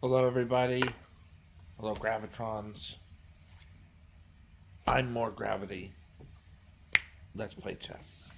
Hello, everybody. Hello, Gravitrons. I'm more gravity. Let's play chess.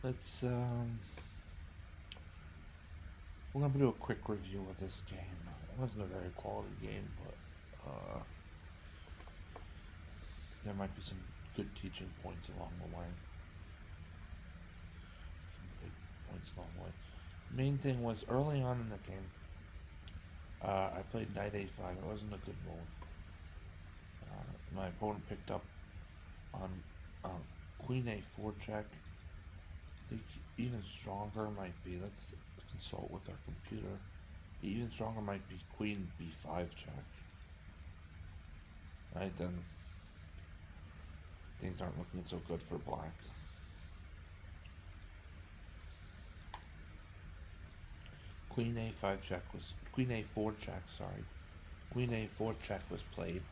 let's we're gonna do a quick review of this game. It wasn't a very quality game, but there might be some good teaching points along the way. Some good points along the way. Main thing was early on in the game, I played knight a5. It wasn't a good move. My opponent picked up on queen a4 check. I think even stronger might be, let's consult with our computer. Even stronger might be queen b5 check. Right, then things aren't looking so good for black. Queen a5 check was, queen a4 check, sorry. Queen a4 check was played.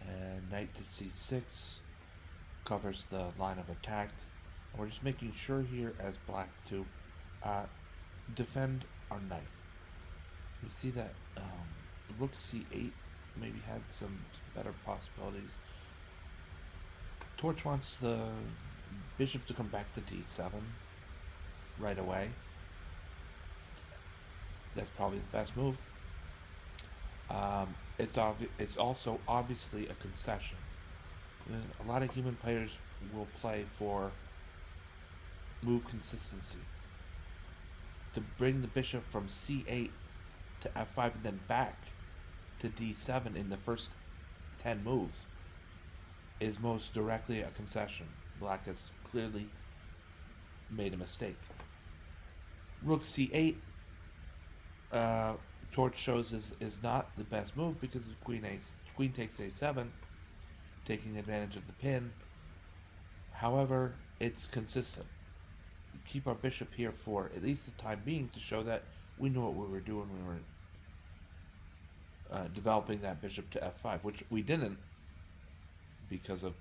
And knight to c6 covers the line of attack. And we're just making sure here as black to defend our knight. We see that rook c8 maybe had some better possibilities. Torch wants the bishop to come back to d7 right away. That's probably the best move. It's also obviously a concession. A lot of human players will play for move consistency. To bring the bishop from c8 to f5 and then back to d7 in the first 10 moves is most directly a concession. Black has clearly made a mistake. Rook c8, Torch shows is not the best move because of queen takes a7, taking advantage of the pin. However, it's consistent. We keep our bishop here for at least the time being to show that we knew what we were doing. We were developing that bishop to f5, which we didn't because of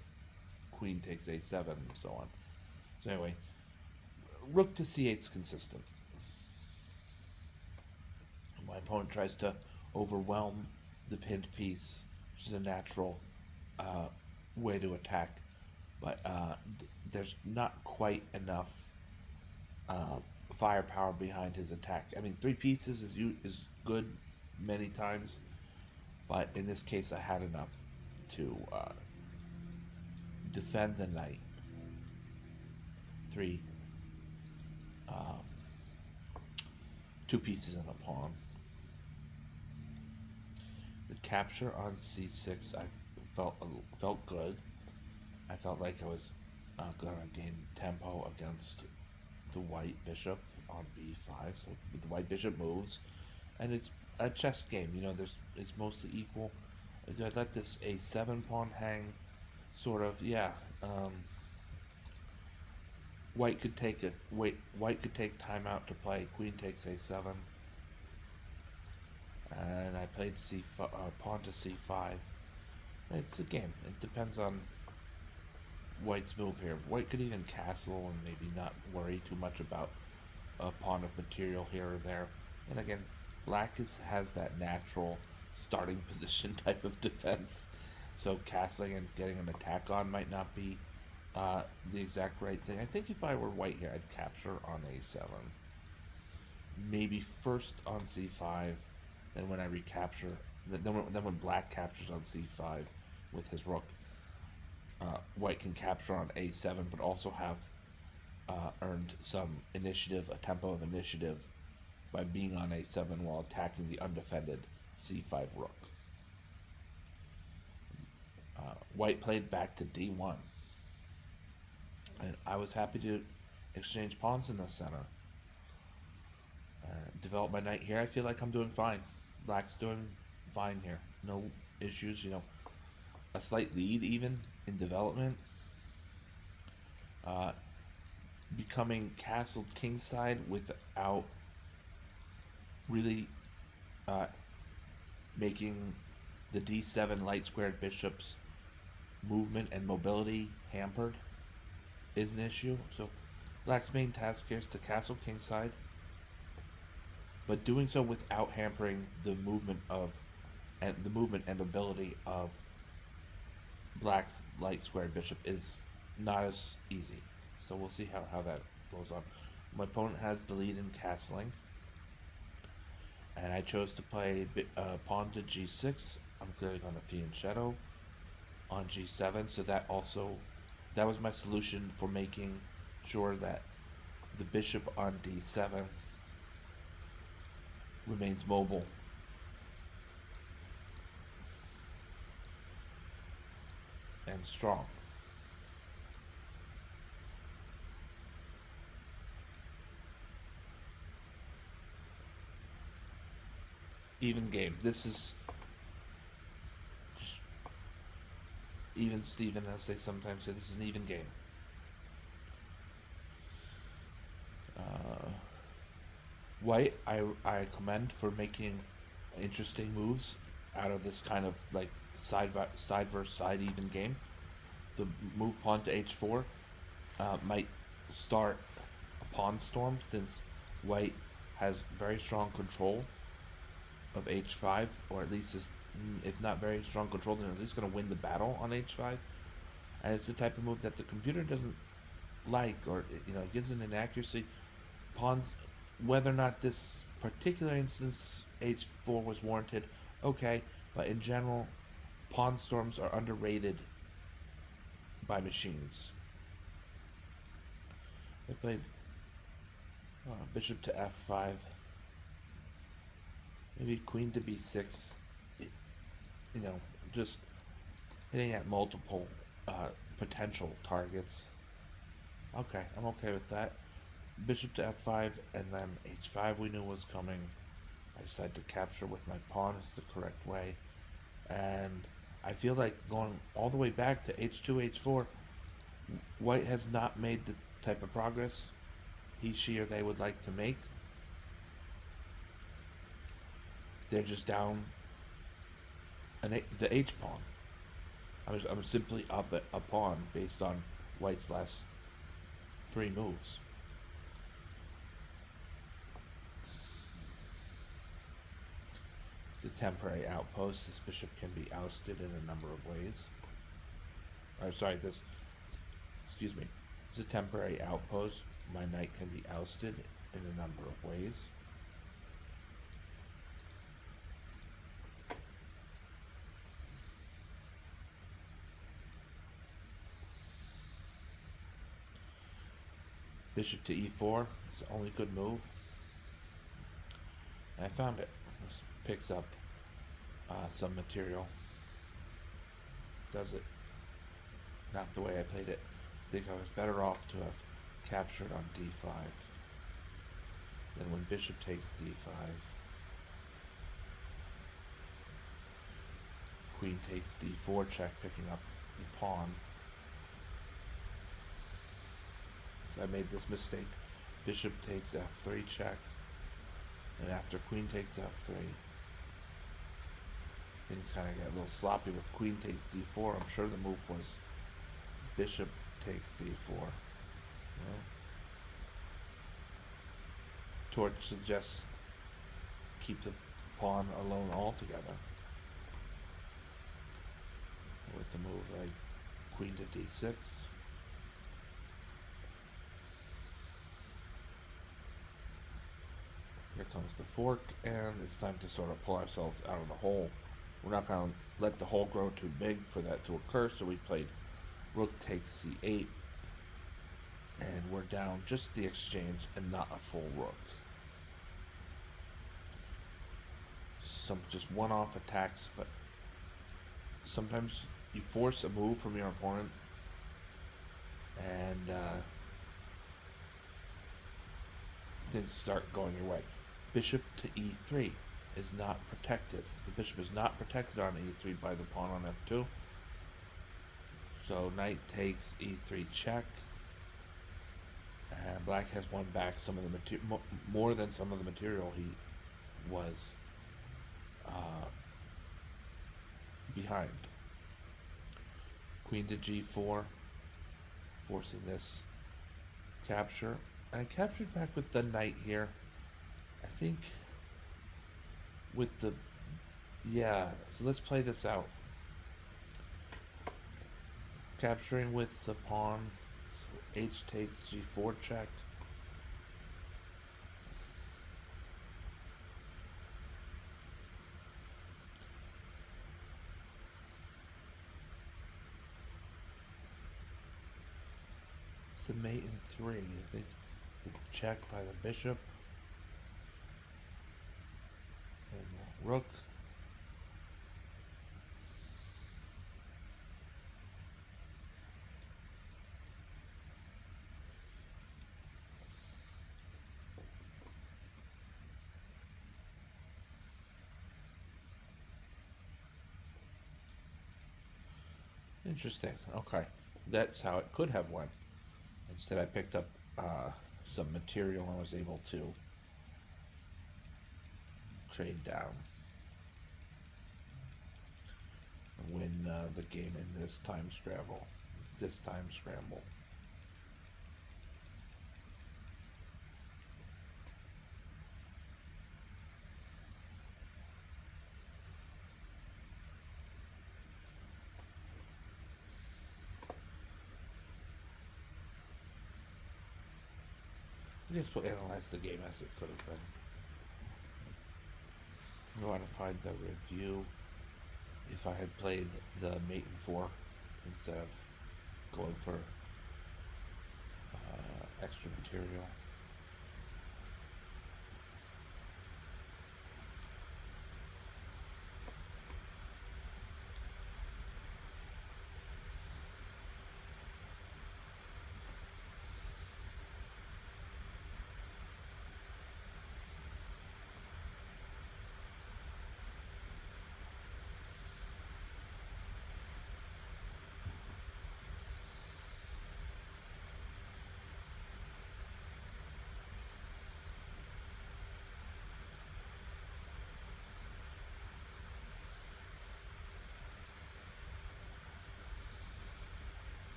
queen takes a7 and so on. So anyway, rook to c8 is consistent. My opponent tries to overwhelm the pinned piece, which is a natural way to attack, but there's not quite enough firepower behind his attack. I mean, 3 pieces is good many times, but in this case I had enough to defend the knight. 2 pieces and a pawn. The capture on c6, I felt good. I felt like I was gonna gain tempo against the white bishop on b5. So the white bishop moves, and it's a chess game. You know, it's mostly equal. Do I let this a7 pawn hang? Sort of, yeah. White could take time out to play queen takes a7, and I played pawn to c5. It's a game. It depends on white's move here. White could even castle and maybe not worry too much about a pawn of material here or there. And again, black has that natural starting position type of defense, so castling and getting an attack on might not be the exact right thing. I think if I were white here, I'd capture on a7. Maybe first on c5, then when I recapture, then when black captures on c5 with his rook, white can capture on a7, but also have earned some initiative, a tempo of initiative, by being on a7 while attacking the undefended c5 rook. White played back to d1. And I was happy to exchange pawns in the center. Develop my knight here. I feel like I'm doing fine. Black's doing fine here. No issues, you know. A slight lead even in development. Becoming castled kingside without really making the d7 light squared bishop's movement and mobility hampered is an issue. So black's main task here is to castle kingside, but doing so without hampering the movement and ability of black's light squared bishop is not as easy. So we'll see how that goes on. My opponent has the lead in castling, and I chose to play pawn to g6. I'm clearly going to fianchetto on g7, so that was my solution for making sure that the bishop on d7 remains mobile. And strong. Even game. This is just even Steven, as they sometimes say. This is an even game. White, I commend for making interesting moves out of this kind of like side versus side even game. The move pawn to h4 might start a pawn storm, since White has very strong control of h5, or at least is, if not very strong control, then at least going to win the battle on h5. And it's the type of move that the computer doesn't like, or it gives an inaccuracy. Pawns, whether or not this particular instance h4 was warranted, okay, but in general, pawn storms are underrated by machines. I played bishop to f5, maybe queen to b6, just hitting at multiple potential targets. Okay, I'm okay with that. Bishop to f5, and then h5 we knew was coming. I decided to capture with my pawn is the correct way. And I feel like going all the way back to h2, h4, White has not made the type of progress he, she, or they would like to make. They're just down the h pawn. I'm simply up a pawn based on White's last 3 moves. It's a temporary outpost. This bishop can be ousted in a number of ways. Excuse me. It's a temporary outpost. My knight can be ousted in a number of ways. Bishop to e4 is the only good move. And I found it. This picks up some material. Does it? Not the way I played it. I think I was better off to have captured on d5. Then when bishop takes d5, queen takes d4 check, picking up the pawn. So I made this mistake. Bishop takes f3 check, and after queen takes f3, things kind of get a little sloppy with queen takes d4. I'm sure the move was bishop takes d4. Well, Torch suggests keep the pawn alone altogether with the move like queen to d6. Here comes the fork, and it's time to sort of pull ourselves out of the hole. We're not going to let the hole grow too big for that to occur, so we played rook takes c8, and we're down just the exchange and not a full rook. Some just one-off attacks, but sometimes you force a move from your opponent, and things start going your way. Bishop to e3 is not protected. The bishop is not protected on e3 by the pawn on f2. So knight takes e3 check, and black has won back some of the material, more than some of the material he was behind. Queen to g4, forcing this capture. I captured back with the knight here. I think with the, yeah, so let's play this out. Capturing with the pawn. So h takes g4 check. It's a mate in 3. I think the check by the bishop. And the rook. Interesting. Okay. That's how it could have went. Instead, I picked up some material and was able to trade down and win the game in this time scramble. I guess we'll analyze the game as it could have been. You want to find the review. If I had played the mate in 4 instead of going for extra material.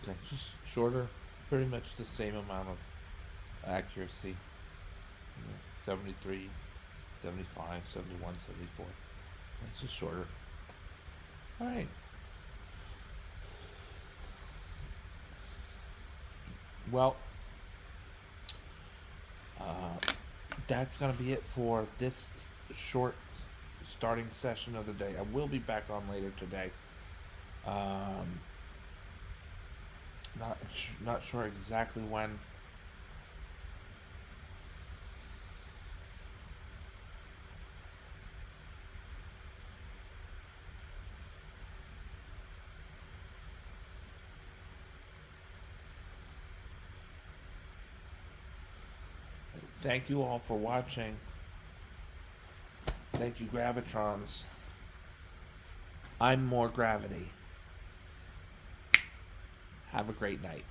Okay, just shorter, pretty much the same amount of accuracy. You know, 73, 75, 71, 74. It's just shorter. Alright. Well, that's going to be it for this short starting session of the day. I will be back on later today. Not sure exactly when. Thank you all for watching. Thank you, Gravitrons. I'm more gravity. Have a great night.